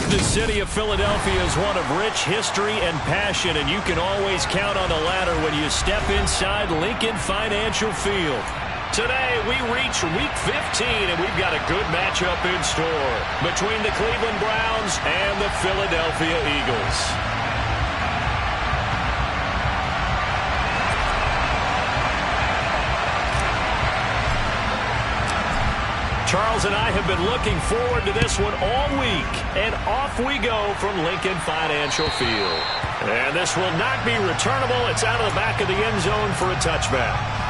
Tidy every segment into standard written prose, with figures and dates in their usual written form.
The city of Philadelphia is one of rich history and passion, and you can always count on the ladder when you step inside Lincoln Financial Field. Today, we reach Week 15, and we've got a good matchup in store between the Cleveland Browns and the Philadelphia Eagles. Charles and I have been looking forward to this one all week, and off we go from Lincoln Financial Field. And this will not be returnable. It's out of the back of the end zone for a touchback.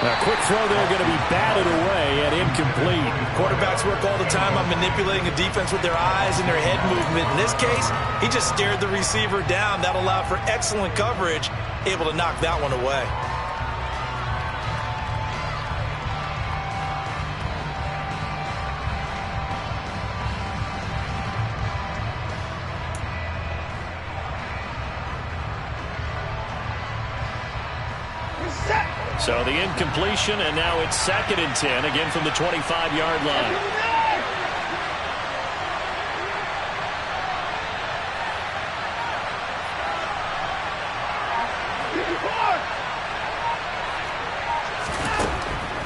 A quick throw there, going to be batted away and incomplete. Quarterbacks work all the time on manipulating a defense with their eyes and their head movement. In this case, he just stared the receiver down. That allowed for excellent coverage, able to knock that one away. So the incompletion, and now it's 2nd and 10, again from the 25-yard line.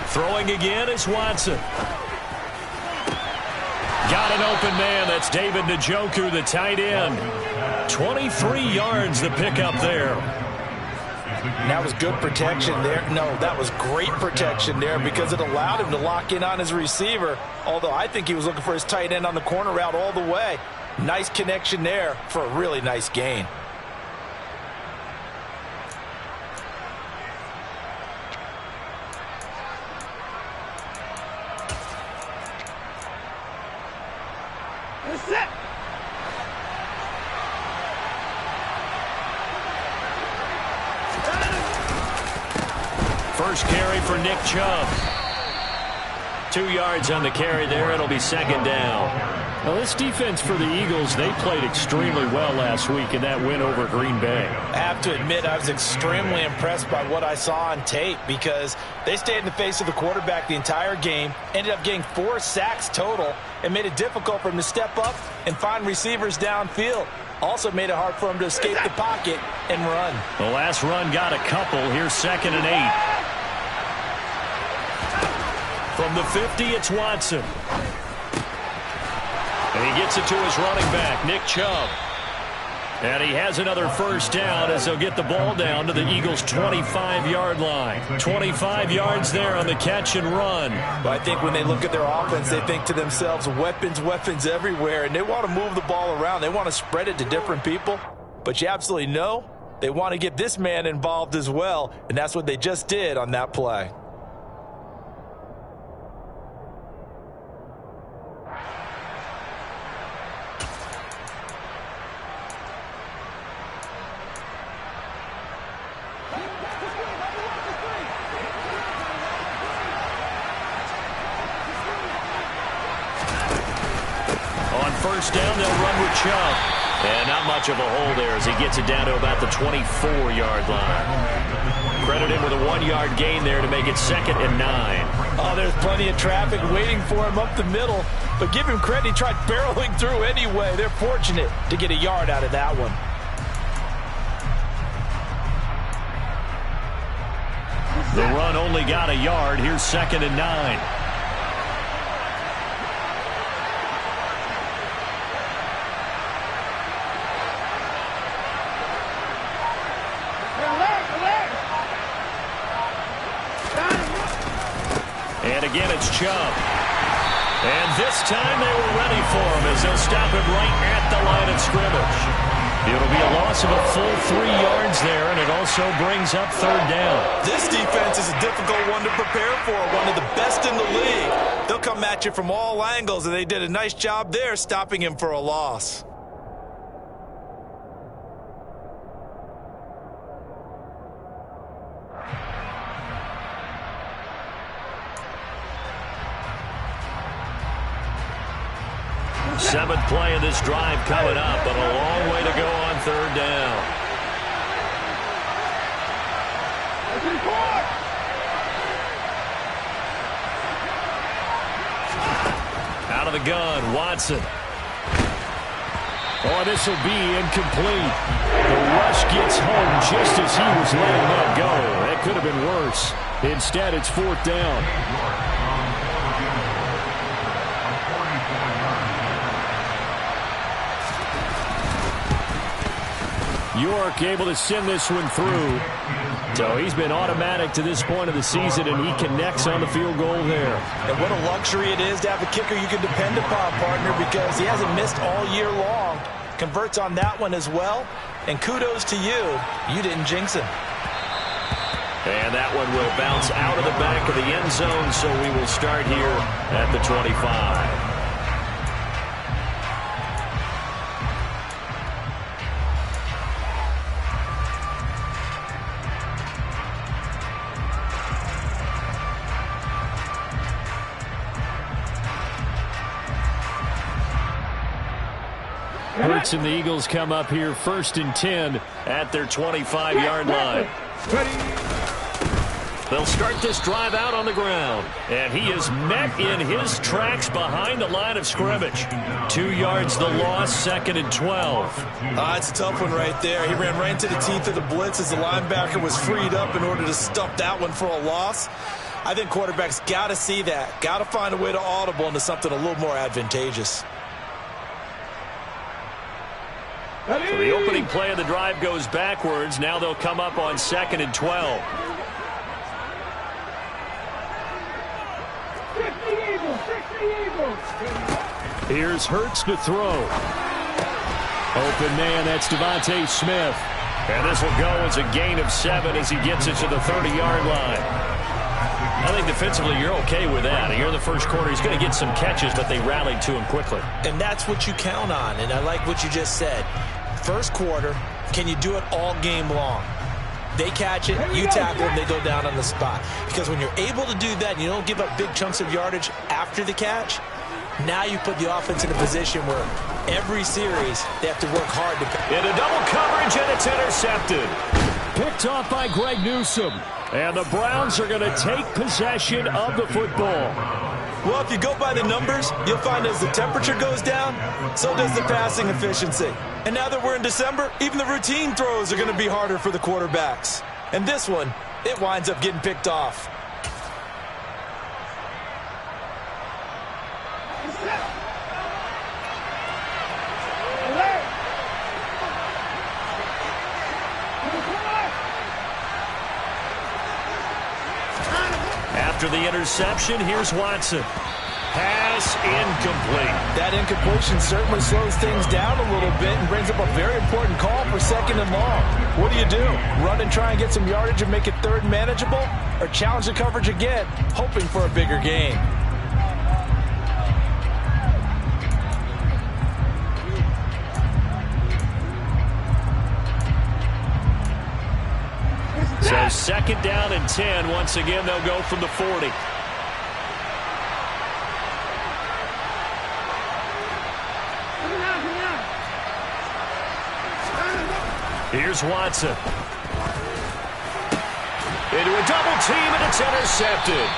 Throwing again is Watson. Got an open man. That's David Njoku, the tight end. 23 yards the pickup there. That was good protection there. No, that was great protection there because it allowed him to lock in on his receiver, although I think he was looking for his tight end on the corner route all the way. Nice connection there for a really nice gain. First carry for Nick Chubb. 2 yards on the carry there. It'll be 2nd down. Well, this defense for the Eagles, they played extremely well last week in that win over Green Bay. I have to admit, I was extremely impressed by what I saw on tape because they stayed in the face of the quarterback the entire game, ended up getting 4 sacks total, and made it difficult for him to step up and find receivers downfield. Also made it hard for him to escape the pocket and run. The last run got a couple. Here's 2nd and 8. From the 50, it's Watson. And he gets it to his running back, Nick Chubb. And he has another first down as they'll get the ball down to the Eagles' 25-yard line. 25 yards there on the catch and run. But I think when they look at their offense, they think to themselves, weapons, weapons everywhere. And they want to move the ball around. They want to spread it to different people. But you absolutely know they want to get this man involved as well. And that's what they just did on that play. First down, they'll run with Chubb. And not much of a hole there as he gets it down to about the 24-yard line. Credit him with a 1-yard gain there to make it 2nd and 9. Oh, there's plenty of traffic waiting for him up the middle. But give him credit, he tried barreling through anyway. They're fortunate to get a yard out of that one. The run only got a yard. Here's 2nd and 9. And again, it's Chubb. And this time they were ready for him as they'll stop him right at the line of scrimmage. It'll be a loss of a full 3 yards there, and it also brings up third down. This defense is a difficult one to prepare for, one of the best in the league. They'll come at you from all angles, and they did a nice job there stopping him for a loss. Seventh play of this drive coming up, but a long way to go on third down. Out of the gun, Watson. Oh, this will be incomplete. The rush gets home just as he was letting that go. That could have been worse. Instead, it's fourth down. York able to send this one through. So he's been automatic to this point of the season, and he connects on the field goal there. And what a luxury it is to have a kicker you can depend upon, partner, because he hasn't missed all year long. Converts on that one as well. And kudos to you. You didn't jinx him. And that one will bounce out of the back of the end zone, so we will start here at the 25. Hurts and the Eagles come up here 1st and 10 at their 25-yard line. They'll start this drive out on the ground. And he is met in his tracks behind the line of scrimmage. 2 yards the loss, 2nd and 12. It's a tough one right there. He ran right into the teeth of the blitz as the linebacker was freed up in order to stop that one for a loss. I think quarterbacks got to see that. Got to find a way to audible into something a little more advantageous. So the opening play of the drive goes backwards. Now they'll come up on 2nd and 12. Here's Hurts to throw. Open man, that's Devontae Smith. And this will go as a gain of 7 as he gets it to the 30-yard line. I think defensively you're okay with that. Here in the first quarter, he's going to get some catches, but they rallied to him quickly. And that's what you count on, and I like what you just said. First quarter, can you do it all game long? They catch it, you tackle them, they go down on the spot. Because when you're able to do that and you don't give up big chunks of yardage after the catch, now you put the offense in a position where every series they have to work hard to... Into double coverage, and it's intercepted. Picked off by Greg Newsome. And the Browns are going to take possession of the football. Well, if you go by the numbers, you'll find as the temperature goes down, so does the passing efficiency. And now that we're in December, even the routine throws are going to be harder for the quarterbacks. And this one, it winds up getting picked off. After the interception, here's Watson. Pass incomplete. That incompletion certainly slows things down a little bit and brings up a very important call for 2nd and long. What do? Run and try and get some yardage and make it third manageable? Or challenge the coverage again, hoping for a bigger gain? So 2nd down and 10. Once again, they'll go from the 40. Here's Watson. Into a double team, and it's intercepted.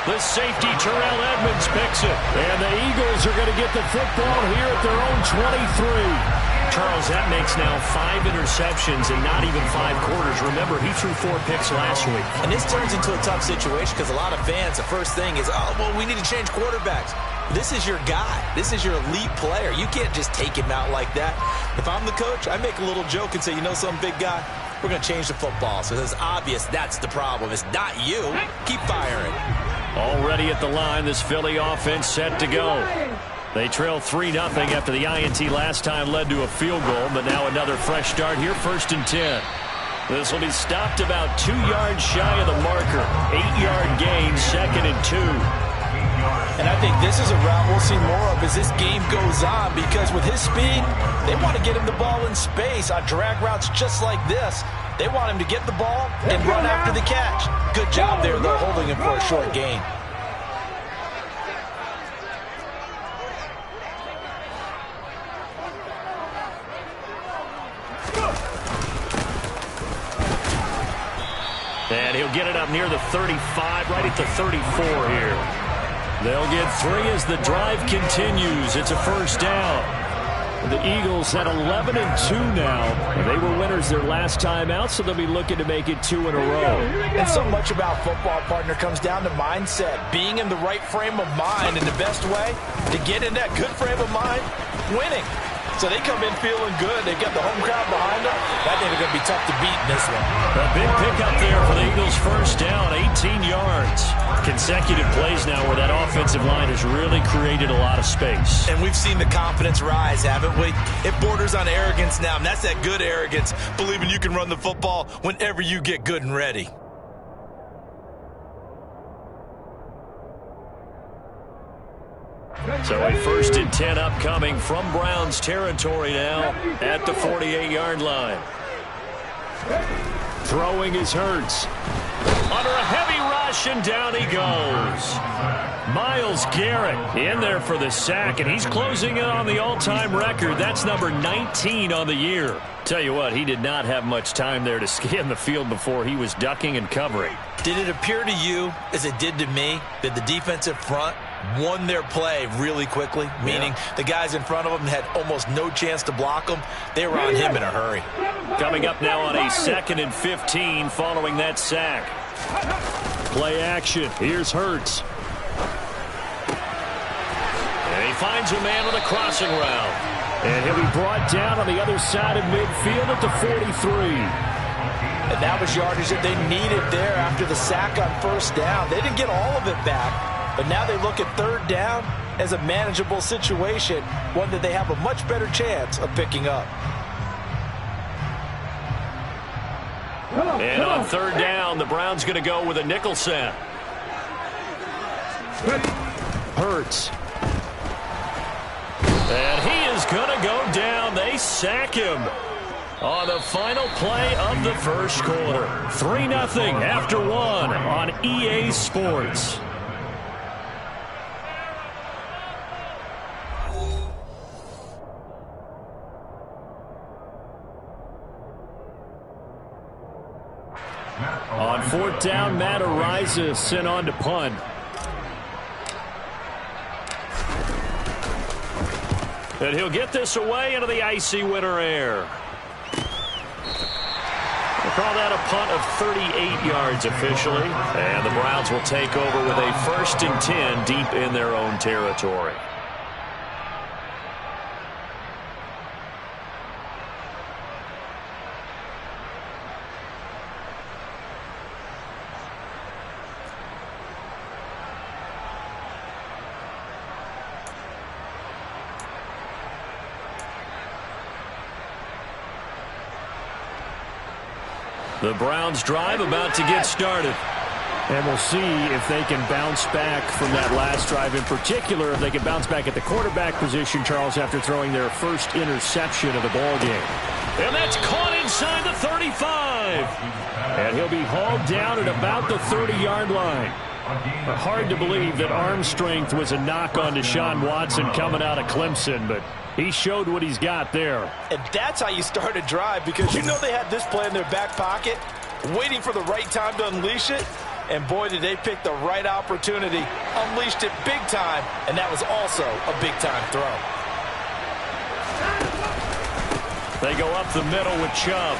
The safety, Terrell Edmonds, picks it. And the Eagles are going to get the football here at their own 23. Charles, that makes now 5 interceptions and not even 5 quarters. Remember, he threw 4 picks last week. And this turns into a tough situation because a lot of fans, the first thing is, oh, well, we need to change quarterbacks. This is your guy. This is your elite player. You can't just take him out like that. If I'm the coach, I make a little joke and say, you know some big guy, we're going to change the football. So it's obvious that's the problem. It's not you. Keep firing. Already at the line, this Philly offense set to go. They trail 3-0 after the INT last time led to a field goal, but now another fresh start here, 1st and 10. This will be stopped about 2 yards shy of the marker. 8-yard gain, 2nd and 2. And I think this is a route we'll see more of as this game goes on, because with his speed, they want to get him the ball in space on drag routes just like this. They want him to get the ball and run after the catch. Good job there, though, holding him for a short gain. And he'll get it up near the 35, right at the 34 here. They'll get 3 as the drive continues. It's a 1st down. The Eagles at 11-2 now. They were winners their last time out, so they'll be looking to make it 2 in a row. And so much about football, partner, comes down to mindset. Being in the right frame of mind, and the best way to get in that good frame of mind, winning. So they come in feeling good. They've got the home crowd behind them. I think they're going to be tough to beat in this one. A big pickup there for the Eagles, 1st down, 18 yards. Consecutive plays now where that offensive line has really created a lot of space. And we've seen the confidence rise, haven't we? It borders on arrogance now, and that's that good arrogance, believing you can run the football whenever you get good and ready. So a 1st and 10 upcoming from Browns territory now at the 48-yard line. Throwing is Hurts. Under a heavy rush, and down he goes. Myles Garrett in there for the sack, and he's closing in on the all-time record. That's number 19 on the year. Tell you what, he did not have much time there to scan the field before he was ducking and covering. Did it appear to you, as it did to me, that the defensive front won their play really quickly? Meaning the guys in front of them had almost no chance to block them. They were on him in a hurry. Coming up now on a 2nd and 15 following that sack. Play action. Here's Hurts. And he finds a man on the crossing route. And he'll be brought down on the other side of midfield at the 43. And that was yardage that they needed there after the sack on 1st down. They didn't get all of it back, but now they look at 3rd down as a manageable situation, one that they have a much better chance of picking up. And on 3rd down, the Browns going to go with a nickel set. Hurts. And he is going to go down. They sack him on the final play of the 1st quarter. 3-0 after 1 on EA Sports. On 4th down, Matt Ariza sent on to punt. And he'll get this away into the icy winter air. We'll call that a punt of 38 yards officially. And the Browns will take over with a 1st and 10 deep in their own territory. The Browns drive about to get started. And we'll see if they can bounce back from that last drive. In particular, if they can bounce back at the quarterback position, Charles, after throwing their first interception of the ballgame. And that's caught inside the 35. And he'll be hauled down at about the 30-yard line. Hard to believe that arm strength was a knock on Deshaun Watson coming out of Clemson, but he showed what he's got there. And that's how you start a drive, because you know they had this play in their back pocket, waiting for the right time to unleash it. And boy, did they pick the right opportunity, unleashed it big time, and that was also a big-time throw. They go up the middle with Chubb.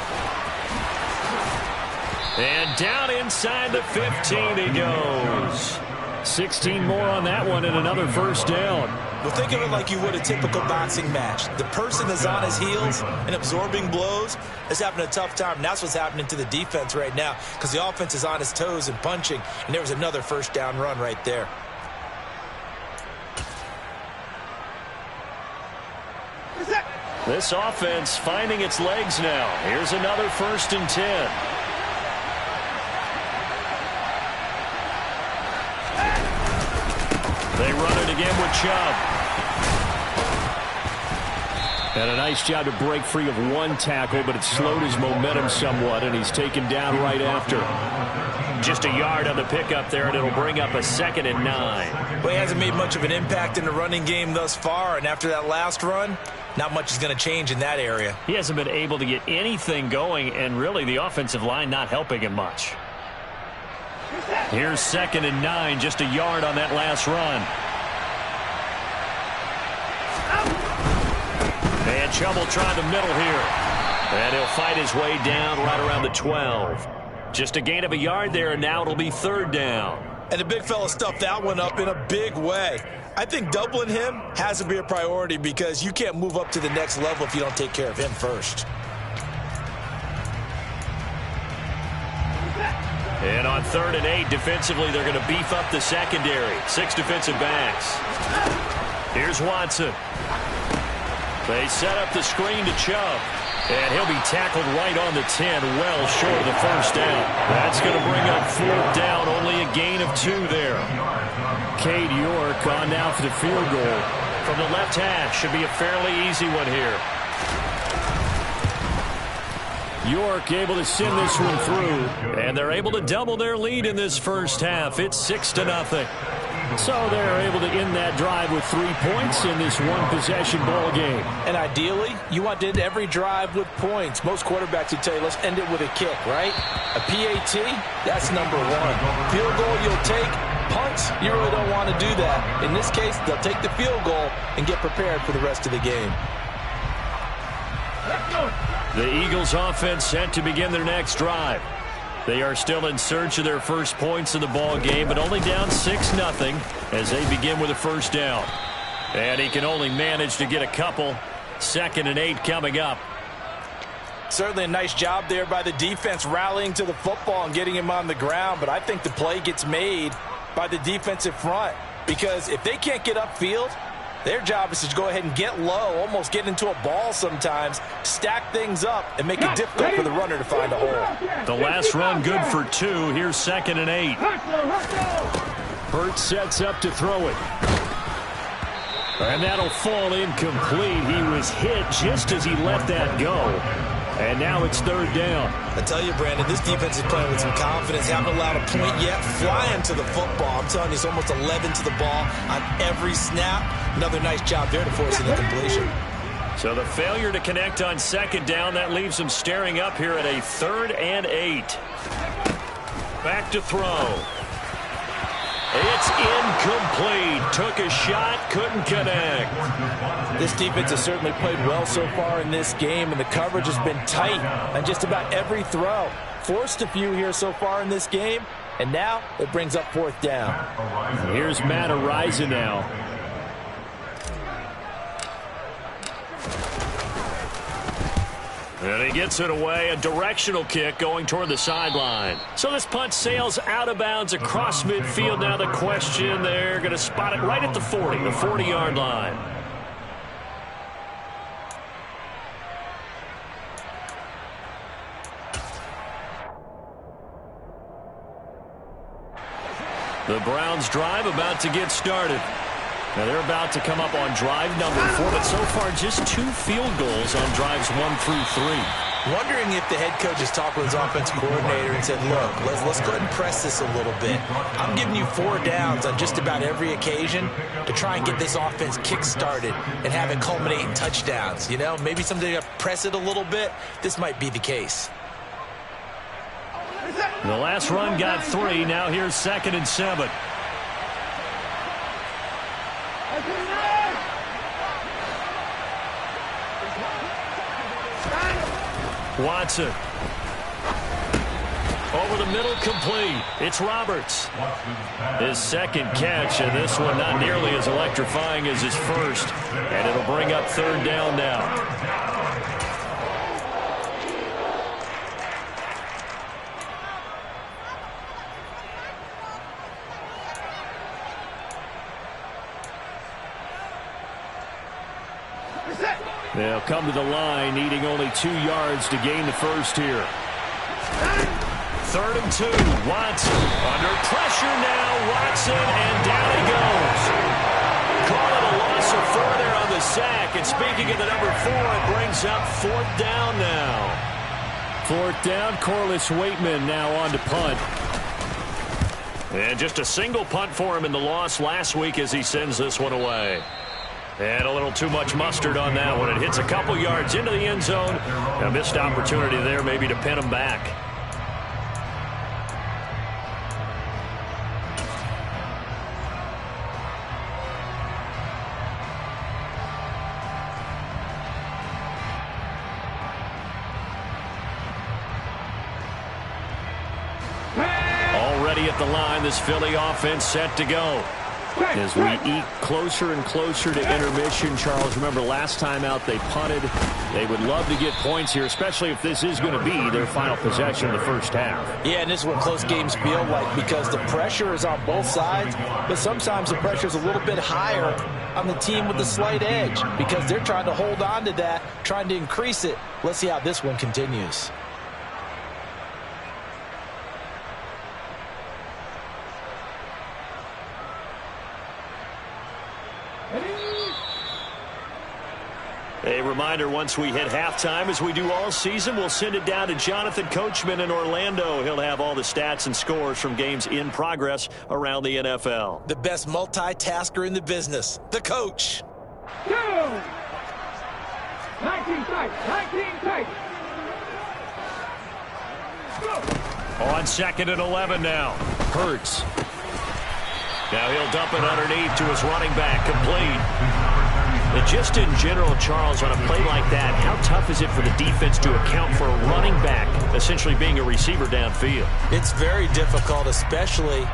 And down inside the 15 he goes. 16 more on that one and another 1st down. Well, think of it like you would a typical boxing match. The person is on his heels and absorbing blows is having a tough time. And that's what's happening to the defense right now, because the offense is on his toes and punching. And there was another 1st down run right there. This offense finding its legs now. Here's another 1st and 10. They run it again with Chubb. And a nice job to break free of one tackle, but it slowed his momentum somewhat, and he's taken down right after. Just a yard on the pickup there, and it'll bring up a 2nd and 9. Well, he hasn't made much of an impact in the running game thus far, and after that last run, not much is going to change in that area. He hasn't been able to get anything going, and really the offensive line not helping him much. Here's 2nd and 9, just a yard on that last run. And Chubb will try the middle here. And he'll fight his way down right around the 12. Just a gain of a yard there, and now it'll be 3rd down. And the big fella stuffed that one up in a big way. I think doubling him has to be a priority because you can't move up to the next level if you don't take care of him first. And on 3rd and 8, defensively, they're going to beef up the secondary. 6 defensive backs. Here's Watson. They set up the screen to Chubb. And he'll be tackled right on the 10, well short of the 1st down. That's going to bring up 4th down, only a gain of 2 there. Cade York on now for the field goal. From the left hash, should be a fairly easy one here. York able to send this one through, and they're able to double their lead in this first half. It's 6-0. So they're able to end that drive with 3 points in this one-possession ball game. And ideally, you want to end every drive with points. Most quarterbacks would tell you, let's end it with a kick, right? A PAT, that's number 1. Field goal you'll take. Punts, you really don't want to do that. In this case, they'll take the field goal and get prepared for the rest of the game. The Eagles offense set to begin their next drive. They are still in search of their first points in the ball game, but only down 6-0 as they begin with a 1st down. And he can only manage to get a couple. 2nd and 8 coming up. Certainly a nice job there by the defense rallying to the football and getting him on the ground, but I think the play gets made by the defensive front because if they can't get upfield, their job is to go ahead and get low, almost get into a ball sometimes, stack things up, and make it difficult for the runner to find a hole. The last run good for 2. Here's 2nd and 8. Hurts sets up to throw it. And that'll fall incomplete. He was hit just as he let that go. And now it's 3rd down. I tell you, Brandon, this defense is playing with some confidence. Haven't allowed a point yet. Flying to the football. I'm telling you, it's almost 11 to the ball on every snap. Another nice job there to force an incompletion. So the failure to connect on 2nd down, that leaves them staring up here at a 3rd and 8. Back to throw. It's incomplete. Took a shot, couldn't connect. This defense has certainly played well so far in this game, and the coverage has been tight on just about every throw. Forced a few here so far in this game, and now it brings up 4th down. Here's Matt Ariza now. And he gets it away, a directional kick going toward the sideline. So this punt sails out of bounds across midfield. Now the question, they're going to spot it right at the 40, the 40-yard line. The Browns drive about to get started. Now they're about to come up on drive number 4, but so far just 2 field goals on drives 1 through 3. Wondering if the head coach has talked with his offensive coordinator and said, look, let's go ahead and press this a little bit. I'm giving you 4 downs on just about every occasion to try and get this offense kick-started and have it culminate in touchdowns. You know, maybe someday you press it a little bit. This might be the case. The last run got 3. Now here's 2nd and 7. Watson. Over the middle, complete. It's Roberts. His 2nd catch, and this one not nearly as electrifying as his first. And it'll bring up 3rd down now. They'll come to the line, needing only 2 yards to gain the first here. 3rd and 2. Watson under pressure now. Watson, and down he goes. Call it a loss of 4 there on the sack. And speaking of the number 4, it brings up 4th down now. 4th down, Corliss Waitman now on to punt. And just a single punt for him in the loss last week as he sends this one away. And a little too much mustard on that one. It hits a couple yards into the end zone. A missed opportunity there maybe to pin him back. Already at the line, this Philly offense set to go. As we eke closer and closer to intermission, Charles, remember last time out they punted. They would love to get points here, especially if this is going to be their final possession in the first half. Yeah, and this is what close games feel like because the pressure is on both sides, but sometimes the pressure is a little bit higher on the team with the slight edge because they're trying to hold on to that, trying to increase it. Let's see how this one continues. A reminder, once we hit halftime, as we do all season, we'll send it down to Jonathan Coachman in Orlando. He'll have all the stats and scores from games in progress around the NFL. The best multitasker in the business, the coach. 2. 19 tight. 19 tight. On 2nd and 11 now. Hurts. Now he'll dump it underneath to his running back, complete. But just in general, Charles, on a play like that, how tough is it for the defense to account for a running back essentially being a receiver downfield? It's very difficult, especially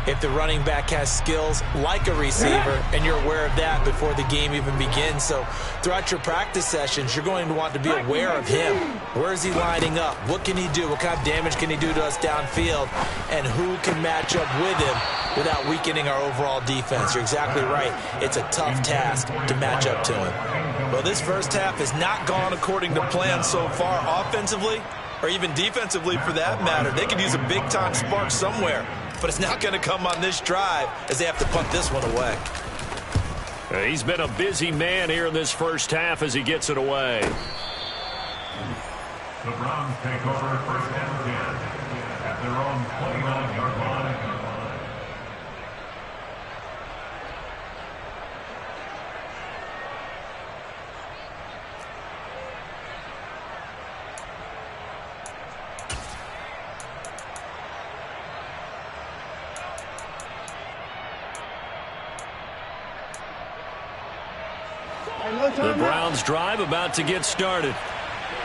if the running back has skills like a receiver, and you're aware of that before the game even begins. So throughout your practice sessions, you're going to want to be aware of him. Where is he lining up? What can he do? What kind of damage can he do to us downfield? And who can match up with him without weakening our overall defense? You're exactly right. It's a tough task to match up to him. Well, this first half has not gone according to plan so far offensively, or even defensively for that matter. They could use a big-time spark somewhere, but it's not going to come on this drive as they have to punt this one away. He's been a busy man here in this first half as he gets it away. The Browns take over 1st and 10 at their own 29-yard line. The Browns drive about to get started.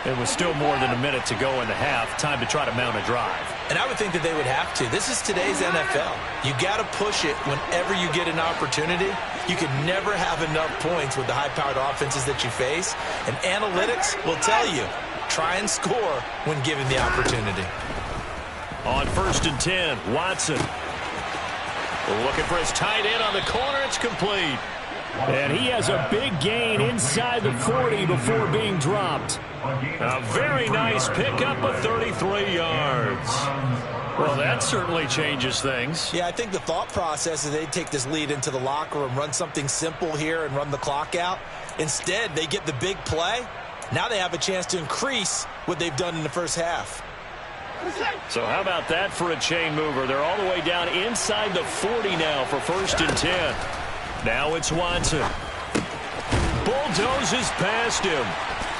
It was still more than a minute to go in the half. Time to try to mount a drive. And I would think that they would have to. This is today's NFL. You got to push it whenever you get an opportunity. You can never have enough points with the high-powered offenses that you face. And analytics will tell you, try and score when given the opportunity. On 1st and 10, Watson. Looking for his tight end on the corner. It's complete. And he has a big gain inside the 40 before being dropped. A very nice pickup of 33 yards. Well, that certainly changes things. Yeah, I think the thought process is they'd take this lead into the locker room, run something simple here and run the clock out. Instead, they get the big play. Now they have a chance to increase what they've done in the first half. So how about that for a chain mover? They're all the way down inside the 40 now for 1st and 10. Now it's Watson. Bulldozes past him.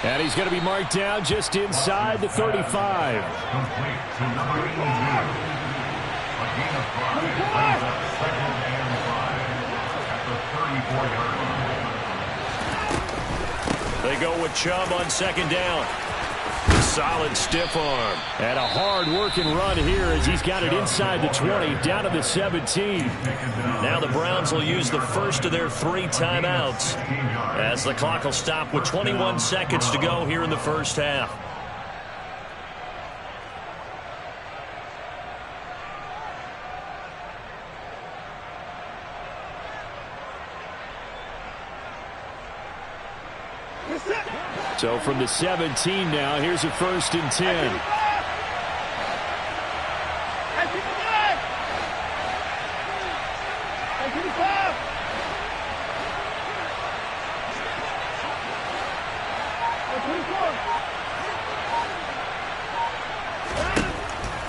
And he's going to be marked down just inside the 35. Complete to number 82. A gain of 5 brings up 2nd and 5 at the 34-yard line. They go with Chubb on 2nd down. Solid stiff arm. And a hard-working run here as he's got it inside the 20, down to the 17. Now the Browns will use the first of their 3 timeouts as the clock will stop with 21 seconds to go here in the first half. So from the 17 now, here's a 1st and 10.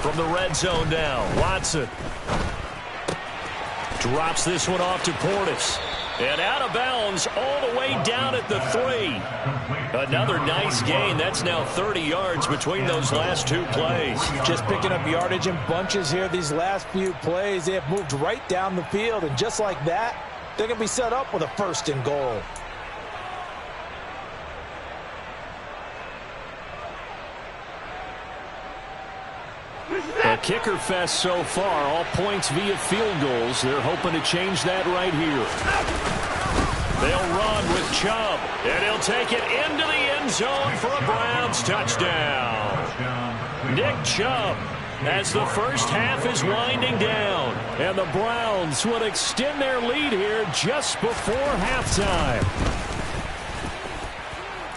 From the red zone now, Watson drops this one off to Portis. And out of bounds all the way down at the 3. Another nice gain. That's now 30 yards between those last 2 plays. Just picking up yardage in bunches here these last few plays. They have moved right down the field, and just like that, they're going to be set up with a 1st and goal. A kicker fest so far, all points via field goals. They're hoping to change that right here. They'll run with Chubb, and he'll take it into the end zone for a Browns touchdown. Nick Chubb, as the first half is winding down. And the Browns will extend their lead here just before halftime.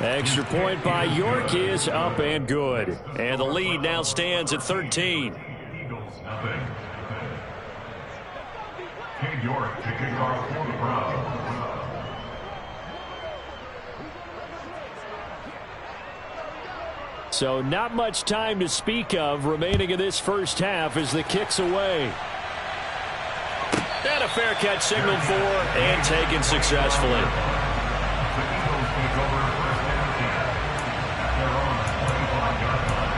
Extra point by York is up and good. And the lead now stands at 13. Eagles nothing. King York to kick off for the Browns. So not much time to speak of remaining in this first half as the kick's away. And a fair catch signaled for and taken successfully. The Eagles take over first and 10 at their own 25-yard line.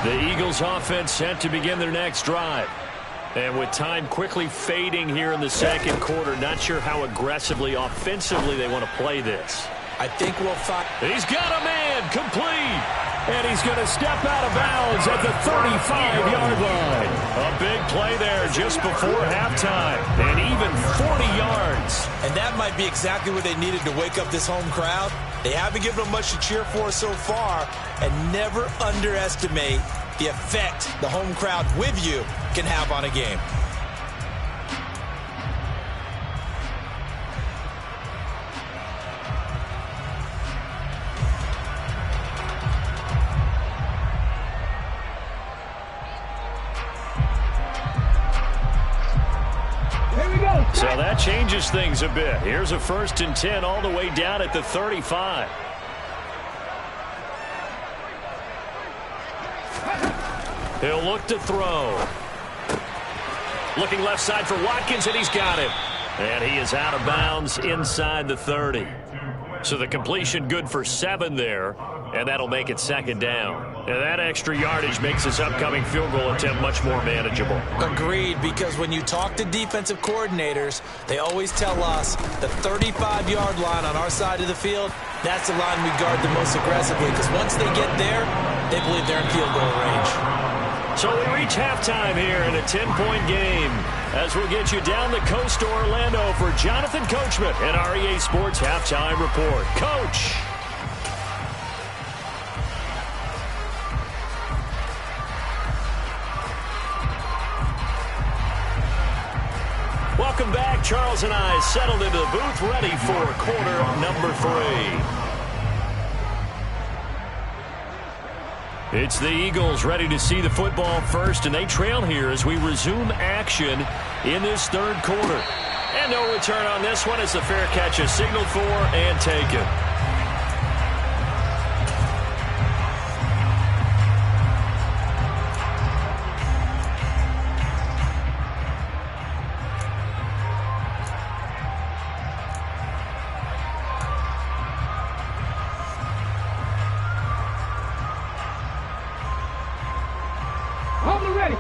The Eagles offense set to begin their next drive. And with time quickly fading here in the second quarter, not sure how aggressively, offensively they want to play this. I think we'll find... He's got a man, complete. And he's going to step out of bounds at the 35-yard line. A big play there just before halftime, and even 40 yards. And that might be exactly what they needed to wake up this home crowd. They haven't given them much to cheer for so far, and never underestimate the effect the home crowd with you can have on a game. So that changes things a bit. Here's a 1st and 10 all the way down at the 35. He'll look to throw. Looking left side for Watkins, and he's got him. And he is out of bounds inside the 30. So the completion good for 7 there, and that'll make it 2nd down. And that extra yardage makes this upcoming field goal attempt much more manageable. Agreed, because when you talk to defensive coordinators, they always tell us the 35-yard line on our side of the field, that's the line we guard the most aggressively, because once they get there, they believe they're in field goal range. So we reach halftime here in a 10-point game as we'll get you down the coast to Orlando for Jonathan Coachman and our EA Sports Halftime Report. Coach. Welcome back. Charles and I settled into the booth ready for quarter number 3. It's the Eagles ready to see the football first, and they trail here as we resume action in this 3rd quarter. And no return on this one as the fair catch is signaled for and taken.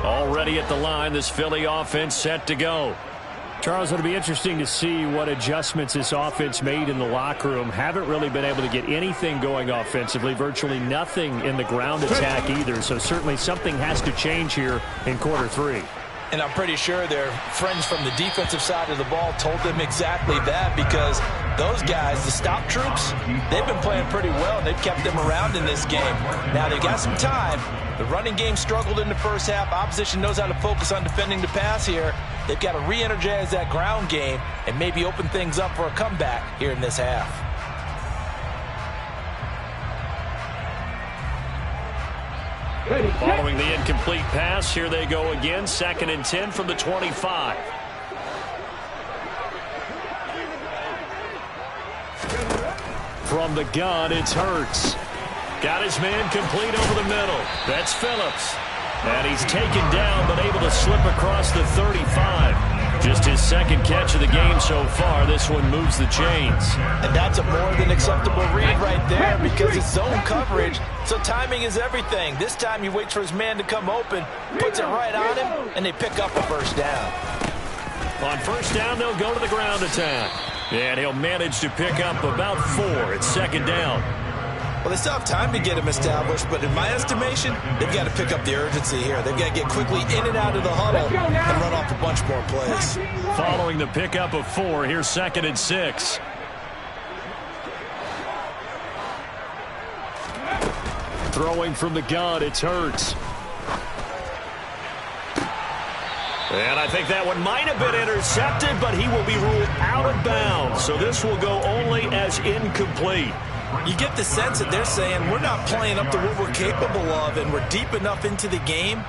Already at the line, this Philly offense set to go. Charles, it'll be interesting to see what adjustments this offense made in the locker room. Haven't really been able to get anything going offensively, virtually nothing in the ground attack either. So certainly something has to change here in quarter 3. And I'm pretty sure their friends from the defensive side of the ball told them exactly that, because those guys, the stop troops, they've been playing pretty well, and they've kept them around in this game. Now, they've got some time. The running game struggled in the first half. Opposition knows how to focus on defending the pass here. They've got to re-energize that ground game and maybe open things up for a comeback here in this half. Following the incomplete pass, here they go again. 2nd and 10 from the 25. From the gun, it's Hurts. Got his man complete over the middle. That's Phillips. And he's taken down, but able to slip across the 35. Just his 2nd catch of the game so far. This one moves the chains. And that's a more than acceptable read right there because it's zone coverage, so timing is everything. This time he waits for his man to come open, puts it right on him, and they pick up a first down. On first down, they'll go to the ground attack. And he'll manage to pick up about 4. It's 2nd down. Well, they still have time to get him established, but in my estimation, they've got to pick up the urgency here. They've got to get quickly in and out of the huddle and run off a bunch more plays. Following the pickup of 4, here's 2nd and 6. Throwing from the gun, it's Hurts. And I think that one might have been intercepted, but he will be ruled out of bounds. So this will go only as incomplete. You get the sense that they're saying we're not playing up to what we're capable of, and we're deep enough into the game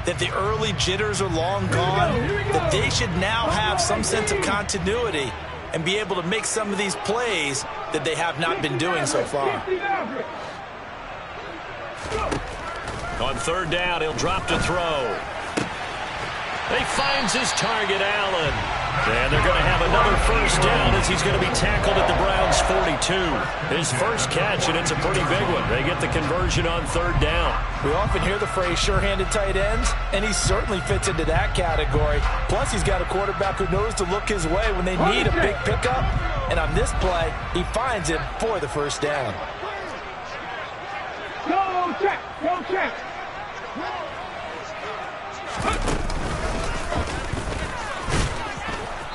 that the early jitters are long gone, that they should now have some sense of continuity and be able to make some of these plays that they have not been doing so far. On 3rd down, he'll drop to throw. He finds his target, Allen. And they're going to have another first down as he's going to be tackled at the Browns' 42. His first catch, and it's a pretty big one. They get the conversion on 3rd down. We often hear the phrase sure-handed tight ends, and he certainly fits into that category. Plus, he's got a quarterback who knows to look his way when they need a big pickup. And on this play, he finds him for the first down. Go check, go check.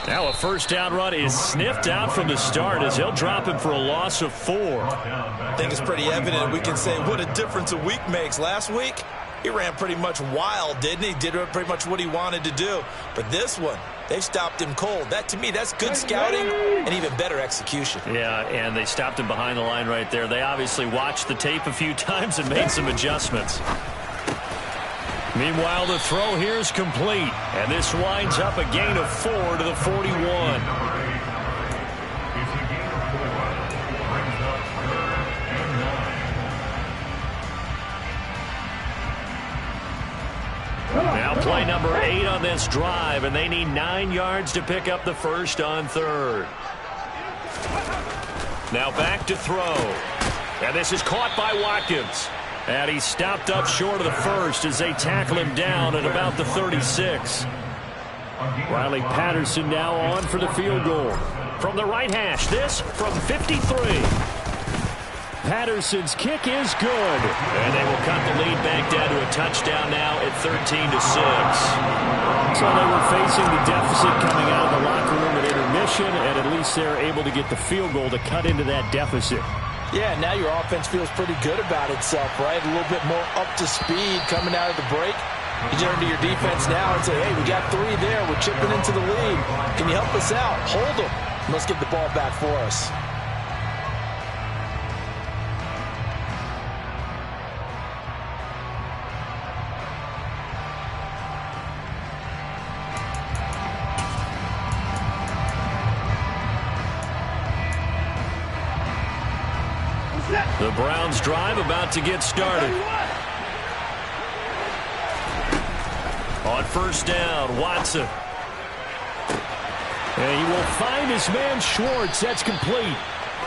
Now a first down run is sniffed out from the start as he'll drop him for a loss of 4. I think it's pretty evident we can say what a difference a week makes. Last week, he ran pretty much wild, didn't he? Did pretty much what he wanted to do. But this one, they've stopped him cold. That, to me, that's good scouting and even better execution. Yeah, and they stopped him behind the line right there. They obviously watched the tape a few times and made some adjustments. Meanwhile, the throw here is complete, and this winds up a gain of 4 to the 41. Now play number 8 on this drive, and they need 9 yards to pick up the first on 3rd. Now back to throw. And this is caught by Watkins. And he's stopped up short of the first as they tackle him down at about the 36. Riley Patterson now on for the field goal. From the right hash, this from 53. Patterson's kick is good. And they will cut the lead back down to a touchdown now at 13-6. So they were facing the deficit coming out of the locker room at intermission, and at least they're able to get the field goal to cut into that deficit. Yeah, now your offense feels pretty good about itself, right? A little bit more up to speed coming out of the break. You turn to your defense now and say, hey, we got 3 there. We're chipping into the lead. Can you help us out? Hold them. Let's get the ball back for us. The Browns drive about to get started. On first down, Watson. And he will find his man Schwartz. That's complete.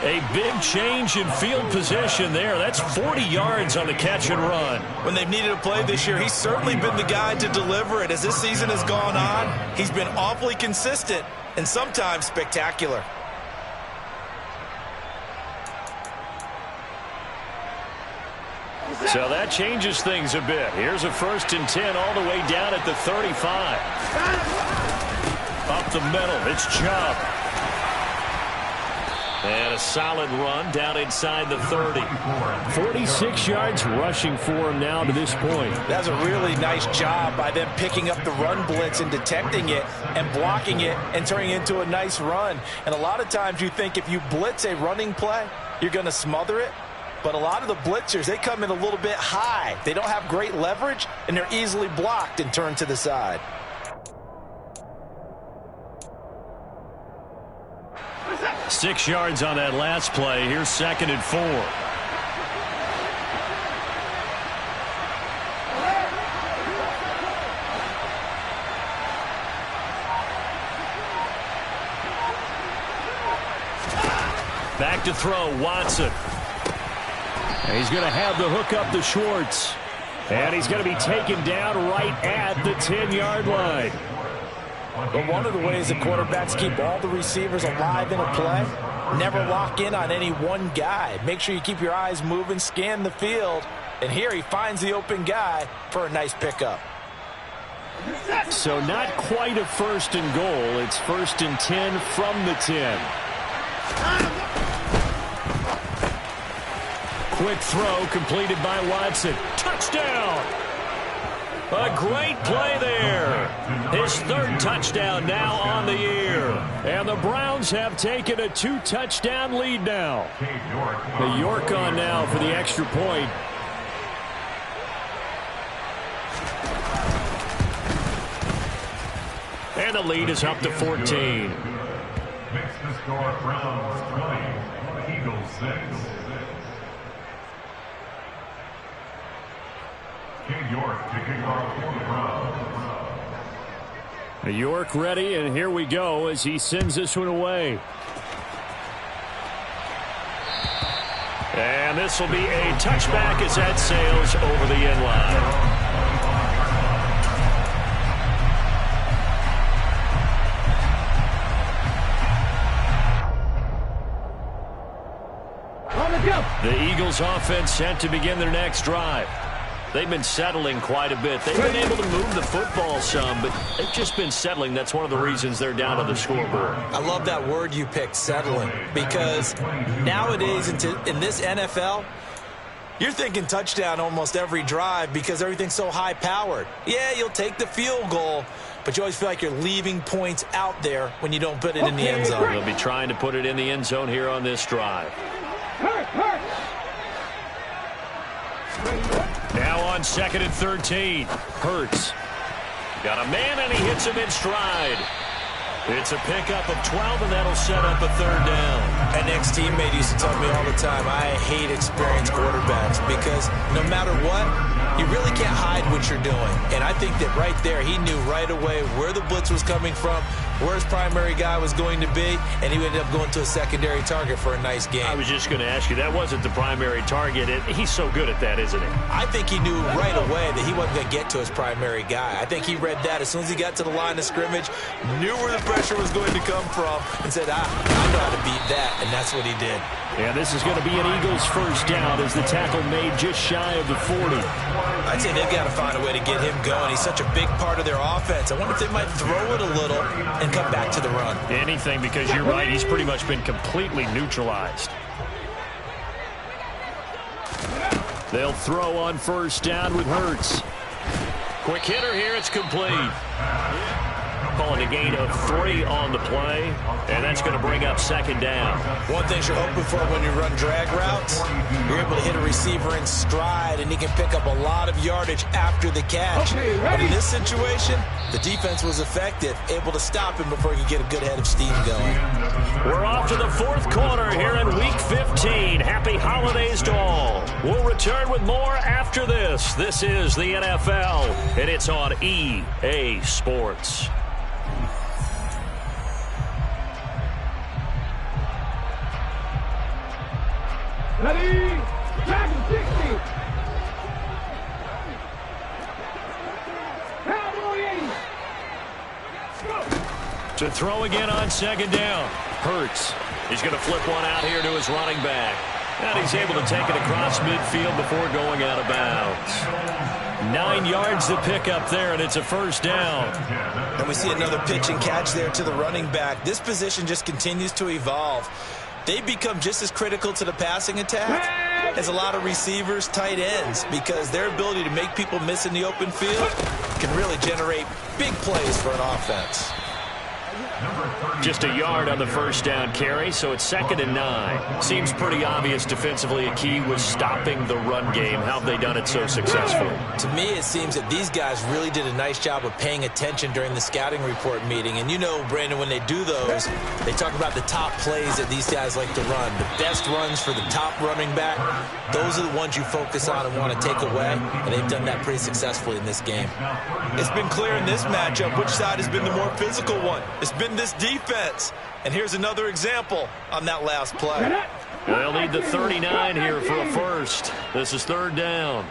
A big change in field position there. That's 40 yards on the catch and run. When they've needed a play this year, he's certainly been the guy to deliver it. As this season has gone on, he's been awfully consistent and sometimes spectacular. So that changes things a bit. Here's a 1st and 10 all the way down at the 35. Up the middle, it's Chubb. And a solid run down inside the 30. 46 yards rushing for him now to this point. That's a really nice job by them picking up the run blitz and detecting it and blocking it and turning it into a nice run. And a lot of times you think if you blitz a running play, you're going to smother it. But a lot of the blitzers, they come in a little bit high. They don't have great leverage, and they're easily blocked and turned to the side. Six yards on that last play. Here's 2nd and 4. Back to throw, Watson. And he's going to have the hook up to Schwartz. And he's going to be taken down right at the 10-yard line. But one of the ways the quarterbacks keep all the receivers alive in a play, never lock in on any one guy. Make sure you keep your eyes moving, scan the field. And here he finds the open guy for a nice pickup. So not quite a 1st and goal. It's 1st and 10 from the 10. Quick throw completed by Watson. Touchdown! A great play there. His 3rd touchdown now on the year. And the Browns have taken a 2-touchdown lead now. The York on now for the extra point. And the lead is up to 14. Makes the score Browns 20, Eagles 6. York to kick off for the Browns. York ready, and here we go as he sends this one away. And this will be a touchback as that sails over the end line. The Eagles offense set to begin their next drive. They've been settling quite a bit. They've been able to move the football some, but they've just been settling. That's one of the reasons they're down on the scoreboard. I love that word you picked, settling, because nowadays in this NFL, you're thinking touchdown almost every drive because everything's so high-powered. Yeah, you'll take the field goal, but you always feel like you're leaving points out there when you don't put it in the end zone. They'll be trying to put it in the end zone here on this drive. Now on 2nd and 13. Hurts. Got a man, and he hits him in stride. It's a pickup of 12, and that'll set up a 3rd down. An ex-teammate used to tell me all the time, I hate experienced quarterbacks because no matter what, you really can't hide what you're doing. And I think that right there, he knew right away where the blitz was coming from, where his primary guy was going to be, and he ended up going to a secondary target for a nice game. I was just going to ask you, that wasn't the primary target. He's so good at that, isn't he? I think he knew right away that he wasn't going to get to his primary guy. I think he read that as soon as he got to the line of scrimmage, knew where the pressure was going to come from, and said, I know how to beat that, and that's what he did. And this is going to be an Eagles 1st down as the tackle made just shy of the 40. I'd say they've got to find a way to get him going. He's such a big part of their offense. I wonder if they might throw it a little and come back to the run. Anything, because you're right, he's pretty much been completely neutralized. They'll throw on 1st down with Hurts. Quick hitter here, it's complete. Calling a gain of 3 on the play, and that's going to bring up 2nd down. One thing you're hoping for when you run drag routes, you're able to hit a receiver in stride, and he can pick up a lot of yardage after the catch. But in this situation, the defense was effective, able to stop him before he could get a good head of steam going. We're off to the 4th quarter here in Week 15. Happy holidays to all. We'll return with more after this. This is the NFL, and it's on EA Sports. Ready, back 60. To throw again on 2nd down. Hurts. He's going to flip one out here to his running back. And he's able to take it across midfield before going out of bounds. 9 yards to pick up there, and it's a 1st down. And we see another pitch and catch there to the running back. This position just continues to evolve. they become just as critical to the passing attack as a lot of receivers, tight ends, because their ability to make people miss in the open field can really generate big plays for an offense. Just a yard on the first down carry, so it's 2nd and 9. Seems pretty obvious defensively a key was stopping the run game. How have they done it so successfully? To me, it seems that these guys really did a nice job of paying attention during the scouting report meeting. And you know, Brandon, when they do those, they talk about the top plays that these guys like to run. The best runs for the top running back, those are the ones you focus on and want to take away. And they've done that pretty successfully in this game. It's been clear in this matchup which side has been the more physical one. It's been this defense. And here's another example on that last play. They'll need the 39 here for a first. This is 3rd down.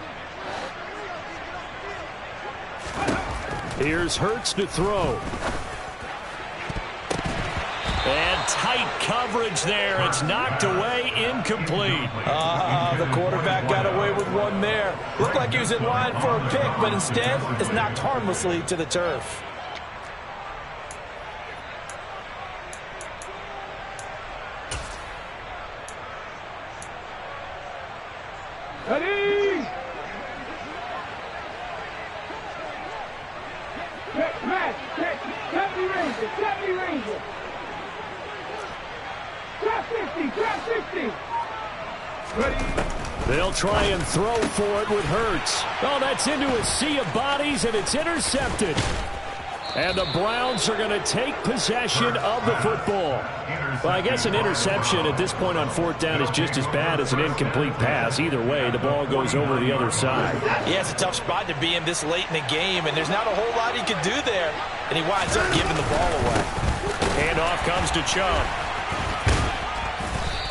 Here's Hurts to throw. And tight coverage there. It's knocked away, incomplete. The quarterback got away with one there. Looked like he was in line for a pick, but instead it's knocked harmlessly to the turf. Ready? Match, Deputy Ranger. Trap 60. Ready? They'll try and throw for it with Hurts. Oh, that's into a sea of bodies, and it's intercepted. And the Browns are going to take possession of the football. Well, I guess an interception at this point on 4th down is just as bad as an incomplete pass. Either way, the ball goes over the other side. Yeah, it's a tough spot to be in this late in the game, and there's not a whole lot he can do there. And he winds up giving the ball away. Handoff comes to Chubb.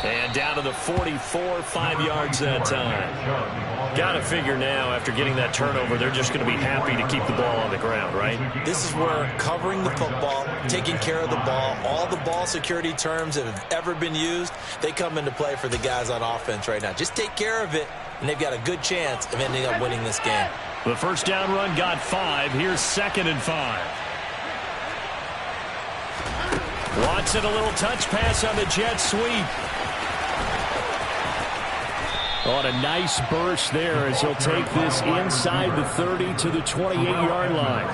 And down to the 44, 5 yards that time. Got to figure now, after getting that turnover, they're just going to be happy to keep the ball on the ground, right? This is where covering the football, taking care of the ball, all the ball security terms that have ever been used, they come into play for the guys on offense right now. Just take care of it, and they've got a good chance of ending up winning this game. The first down run got 5. Here's 2nd and 5. Watson, a little touch pass on the jet sweep. On a nice burst there as he'll take this inside the 30 to the 28-yard line.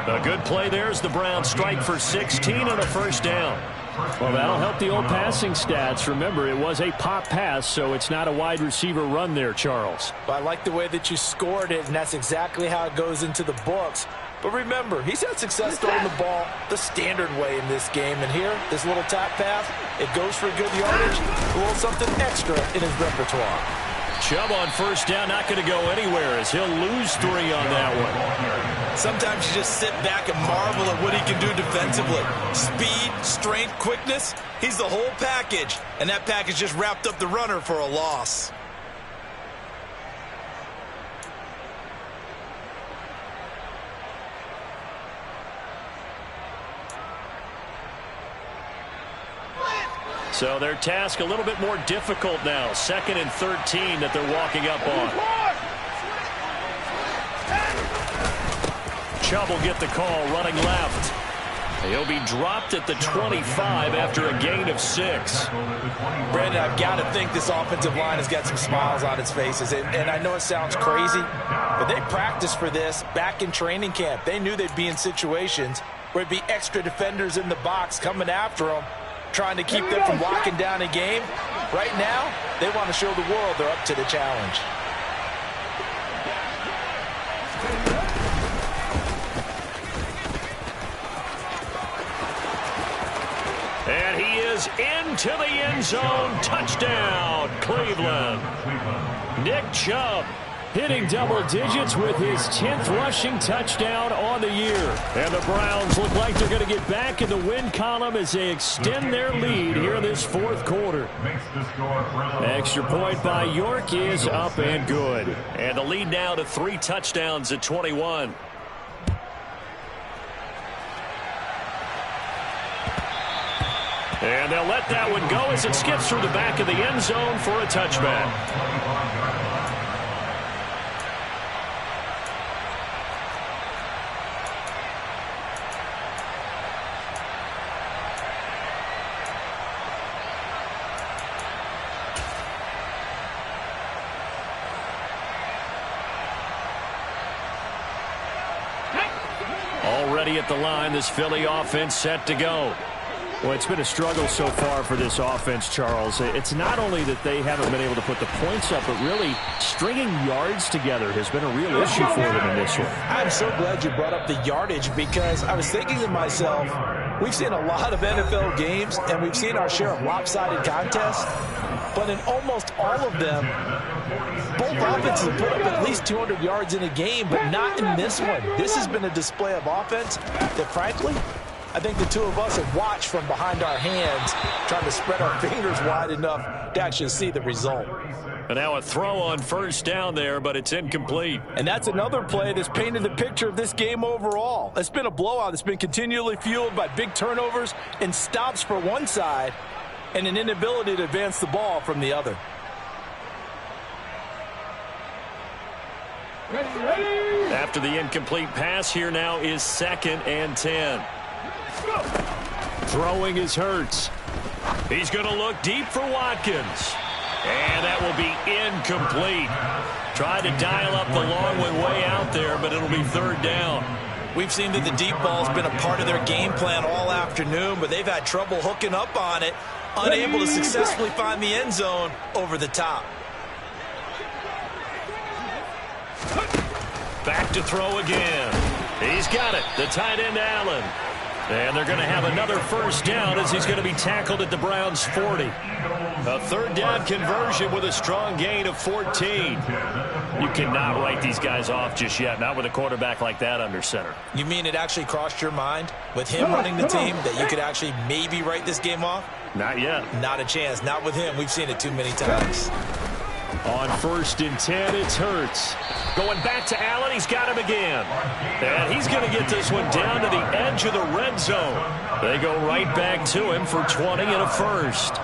A good play there as the Browns strike for 16 on a first down. Well, that'll help the old passing stats. Remember, it was a pop pass, so it's not a wide receiver run there, Charles. But I like the way that you scored it, and that's exactly how it goes into the books. But remember, he's had success throwing the ball the standard way in this game. And here, this little tap pass, it goes for good yardage, a little something extra in his repertoire. Chubb on first down, not going to go anywhere as he'll lose 3 on that one. Sometimes you just sit back and marvel at what he can do defensively. Speed, strength, quickness, he's the whole package. And that package just wrapped up the runner for a loss. So their task a little bit more difficult now. 2nd and 13 that they're walking up on. Chubb will get the call running left. He'll be dropped at the 25 after a gain of 6. Brandon, I've got to think this offensive line has got some smiles on its faces. And I know it sounds crazy, but they practiced for this back in training camp. They knew they'd be in situations where it'd be extra defenders in the box coming after them, trying to keep them from locking down a game. Right now, they want to show the world they're up to the challenge. And he is into the end zone. Touchdown, Cleveland. Nick Chubb hitting double digits with his 10th rushing touchdown on the year. And the Browns look like they're going to get back in the win column as they extend their lead here in this 4th quarter. Extra point by York is up and good. And the lead now to 3 touchdowns at 21. And they'll let that one go as it skips through the back of the end zone for a touchback. ready at the line. This Philly offense set to go. Well, it's been a struggle so far for this offense, Charles. It's not only that they haven't been able to put the points up, but really stringing yards together has been a real issue for them in this one. I'm so glad you brought up the yardage, because I was thinking to myself, we've seen a lot of NFL games, and we've seen our share of lopsided contests, but in almost all of them, both offenses have put up at least 200 yards in a game, but not in this one. This has been a display of offense that, frankly, I think the two of us have watched from behind our hands, trying to spread our fingers wide enough to actually see the result. And now a throw on first down there, but it's incomplete. And that's another play that's painted the picture of this game overall. It's been a blowout that's been continually fueled by big turnovers and stops for one side and an inability to advance the ball from the other. After the incomplete pass, here now is 2nd and 10. Throwing is Hurts. He's going to look deep for Watkins. And that will be incomplete. Tried to dial up the long one way out there, but it'll be 3rd down. We've seen that the deep ball's been a part of their game plan all afternoon, but they've had trouble hooking up on it, unable to successfully find the end zone over the top. Back to throw again. He's got it. The tight end, Allen. And they're going to have another first down as he's going to be tackled at the Browns' 40. A 3rd down conversion with a strong gain of 14. You cannot write these guys off just yet, not with a quarterback like that under center. You mean it actually crossed your mind with him running the team that you could actually maybe write this game off? Not yet. Not a chance. Not with him. We've seen it too many times. On 1st and 10, it's Hurts. Going back to Allen, he's got him again. And he's going to get this one down to the edge of the red zone. They go right back to him for 20 and a first.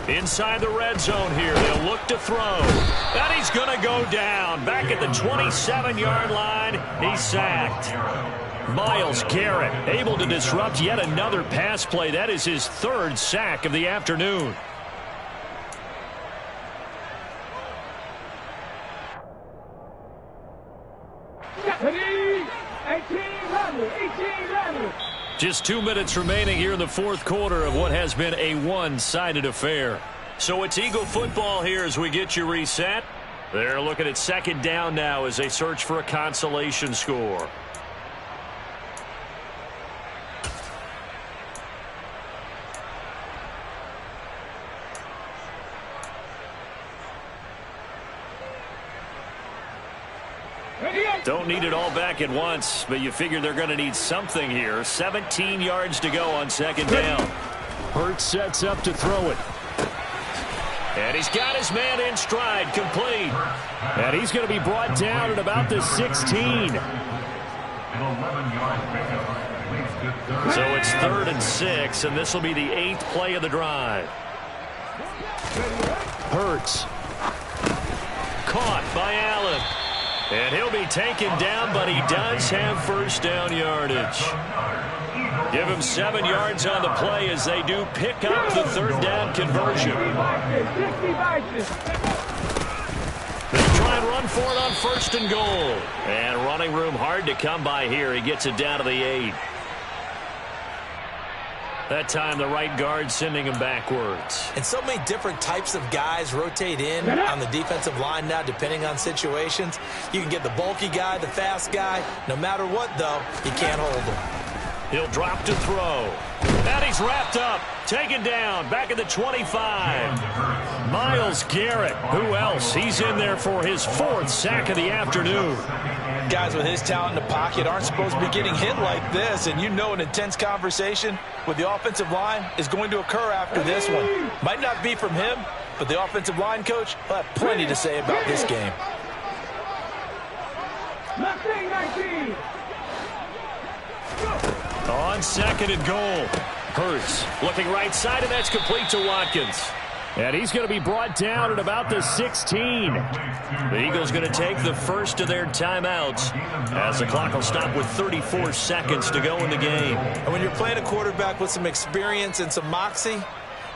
Inside the red zone here, they'll look to throw. And he's going to go down. Back at the 27-yard line, he's sacked. Myles Garrett able to disrupt yet another pass play. That is his 3rd sack of the afternoon. Just 2 minutes remaining here in the 4th quarter of what has been a one-sided affair. So it's Eagle football here as we get you reset. They're looking at 2nd down now as they search for a consolation score. Don't need it all back at once, but you figure they're going to need something here. 17 yards to go on 2nd down. Hurts sets up to throw it. And he's got his man in stride, complete. And he's going to be brought down at about the 16. So it's 3rd and 6, and this will be the 8th play of the drive. Hurts. Caught by Allen. And he'll be taken down, but he does have first down yardage. Give him 7 yards on the play as they do pick up the 3rd down conversion. They try and run for it on 1st and goal. And running room hard to come by here. He gets it down to the 8. That time the right guard sending him backwards. And so many different types of guys rotate in on the defensive line now depending on situations. You can get the bulky guy, the fast guy. No matter what, though, you can't hold him. He'll drop to throw. And he's wrapped up. Taken down. Back at the 25. Myles Garrett. Who else? He's in there for his 4th sack of the afternoon. Guys with his talent in the pocket aren't supposed to be getting hit like this, and you know an intense conversation with the offensive line is going to occur after this one. Might not be from him, but the offensive line coach will have plenty to say about this game. On 2nd and goal. Hurts looking right side, and that's complete to Watkins. And he's going to be brought down at about the 16. The Eagles going to take the first of their timeouts as the clock will stop with 34 seconds to go in the game. And when you're playing a quarterback with some experience and some moxie,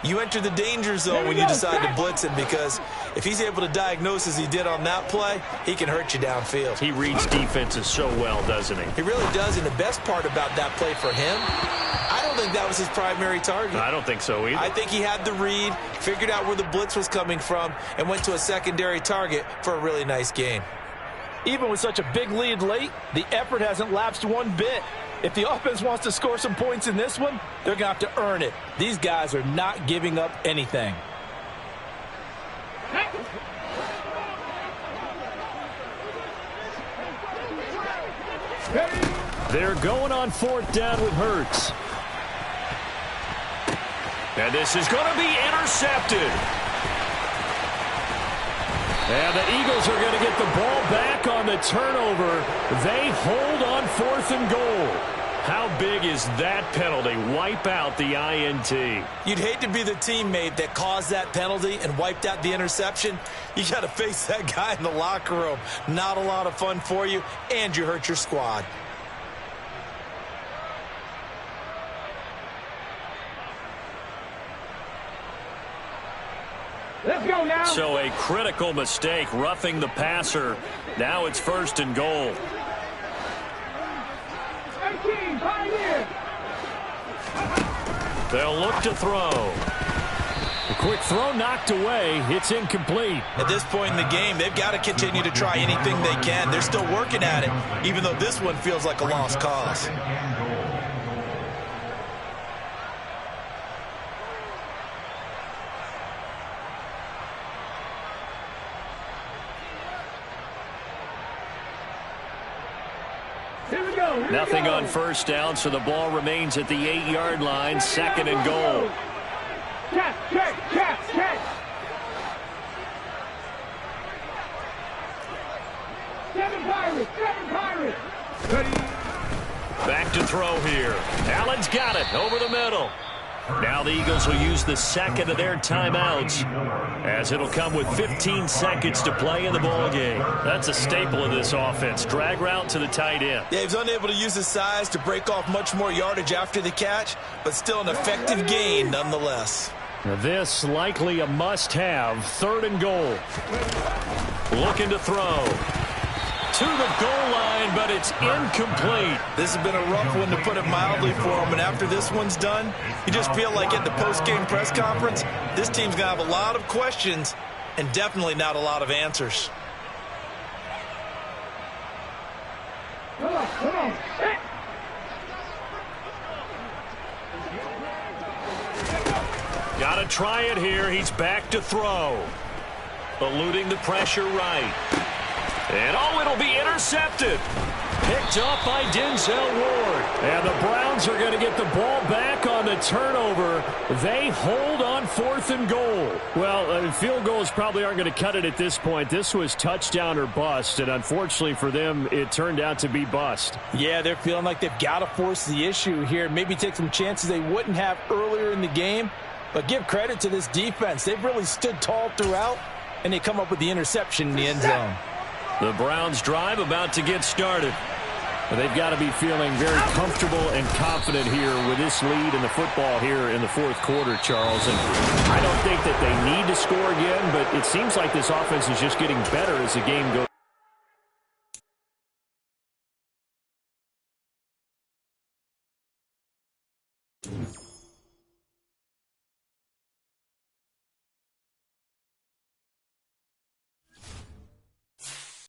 You enter the danger zone when you decide to blitz him, because if he's able to diagnose as he did on that play, he can hurt you downfield. He reads defenses so well, doesn't he? He really does, and the best part about that play for him, I don't think that was his primary target. I don't think so either. I think he had the read, figured out where the blitz was coming from, and went to a secondary target for a really nice gain. Even with such a big lead late, the effort hasn't lapsed one bit. If the offense wants to score some points in this one, they're going to have to earn it. These guys are not giving up anything. They're going on 4th down with Hurts. And this is going to be intercepted. And the Eagles are going to get the ball back on the turnover. They hold on 4th and goal. How big is that penalty? Wipe out the INT. You'd hate to be the teammate that caused that penalty and wiped out the interception. You got to face that guy in the locker room. Not a lot of fun for you, and you hurt your squad. Let's go now. So a critical mistake, roughing the passer. Now it's 1st and goal. 18, Pioneer. They'll look to throw. A quick throw knocked away. It's incomplete. At this point in the game, they've got to continue to try anything they can. They're still working at it, even though this one feels like a lost cause. Nothing on 1st down, so the ball remains at the 8-yard line. 2nd and goal. Catch. 7 Pirates. Back to throw here. Allen's got it over the middle. Now the Eagles will use the 2nd of their timeouts, as it'll come with 15 seconds to play in the ball game. That's a staple of this offense. Drag route to the tight end. Yeah, he's unable to use his size to break off much more yardage after the catch, but still an effective gain nonetheless. This likely a must-have. 3rd and goal. Looking to throw. To the goal line, but it's incomplete. This has been a rough one, to put it mildly, for him. And after this one's done, you just feel like at the post-game press conference, this team's going to have a lot of questions and definitely not a lot of answers. Come on. Got to try it here. He's back to throw. Eluding the pressure right. And it'll be intercepted. Picked up by Denzel Ward. And the Browns are going to get the ball back on the turnover. They hold on 4th and goal. Well, field goals probably aren't going to cut it at this point. This was touchdown or bust, and unfortunately for them, it turned out to be bust. Yeah, they're feeling like they've got to force the issue here. Maybe take some chances they wouldn't have earlier in the game. But give credit to this defense. They've really stood tall throughout, and they come up with the interception in the end zone. The Browns drive about to get started. They've got to be feeling very comfortable and confident here with this lead in the football here in the 4th quarter, Charles. And I don't think that they need to score again, but it seems like this offense is just getting better as the game goes.